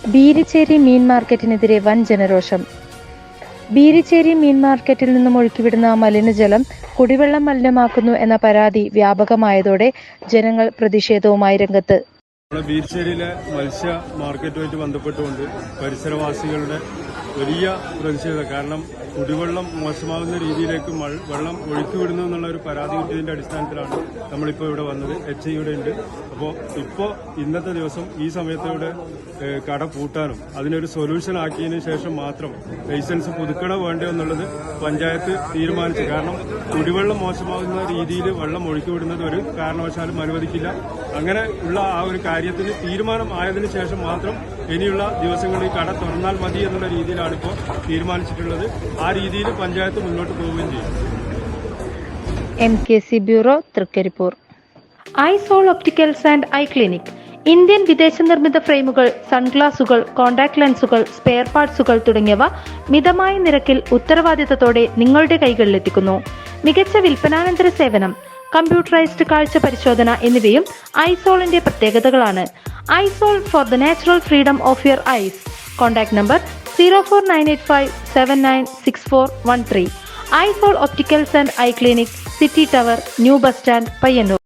ബീരിച്ചേരി മീൻ മാർക്കറ്റിനെതിരെ വൻ ജനരോഷം. ബീരിച്ചേരി മീൻ മാർക്കറ്റിൽ നിന്നും ഒഴുക്കിവിടുന്ന മലിനജലം കുടിവെള്ളം മലിനമാക്കുന്നു എന്ന പരാതി വ്യാപകമായതോടെ ജനങ്ങൾ പ്രതിഷേധവുമായി രംഗത്ത്. ബീരിച്ചേരിയിലെ മത്സ്യ മാർക്കറ്റുമായിട്ട് ബന്ധപ്പെട്ടുകൊണ്ട് പരിസരവാസികളുടെ വലിയ പ്രതിഷേധം. കാരണം കുടിവെള്ളം മോശമാകുന്ന രീതിയിലേക്ക് വെള്ളം ഒഴുക്കിവിടുന്നു എന്നുള്ള ഒരു പരാതി കിട്ടിയതിന്റെ അടിസ്ഥാനത്തിലാണ് നമ്മളിപ്പോൾ ഇവിടെ വന്നത്. HIയുടെ ഉണ്ട്. ഇപ്പോൾ ഇന്നത്തെ ദിവസം ഈ സമയത്തോടെ കട പൂട്ടാനും അതിനൊരു സൊല്യൂഷൻ ആക്കിയതിനു ശേഷം മാത്രം ലൈസൻസ് പുതുക്കണോ വേണ്ടോ എന്നുള്ളത് പഞ്ചായത്ത് തീരുമാനിച്ചു. കാരണം കുടിവെള്ളം മോശമാകുന്ന രീതിയിൽ വെള്ളം ഒഴുക്കിവിടുന്നത് ഒരു കാരണവശാലും അനുവദിക്കില്ല. അങ്ങനെ ഉള്ള ആ ഒരു കാര്യത്തിന് തീരുമാനം ആയതിനു ശേഷം മാത്രം ഇനിയുള്ള ദിവസങ്ങളിൽ കട തുറന്നാൽ മതി എന്നുള്ള രീതിയിലാണ് ഇപ്പോൾ തീരുമാനിച്ചിട്ടുള്ളത്. ആ രീതിയിൽ പഞ്ചായത്ത് മുന്നോട്ട് പോവുകയും ചെയ്യും. MKC bureau, Thrikkaripur. Eyesol opticals and eye clinic. Indian വിദേശ നിർമ്മിത ഫ്രെയിമുകൾ, സൺഗ്ലാസുകൾ, കോൺടാക്ട് ലെൻസുകൾ, സ്പെയർ പാർട്സുകൾ തുടങ്ങിയവ മിതമായ നിരക്കിൽ ഉത്തരവാദിത്തത്തോടെ നിങ്ങളുടെ കൈകളിലെത്തിക്കുന്നു. മികച്ച വിൽപ്പനാനന്തര സേവനം, കമ്പ്യൂട്ടറൈസ്ഡ് കാഴ്ച പരിശോധന എന്നിവയും ഐസോളിന്റെ പ്രത്യേകതകളാണ്. Aizawl for the natural freedom of your eyes. Contact number 04985796413. Aizawl opticals and eye clinic, city tower, new bus stand, Payyanur.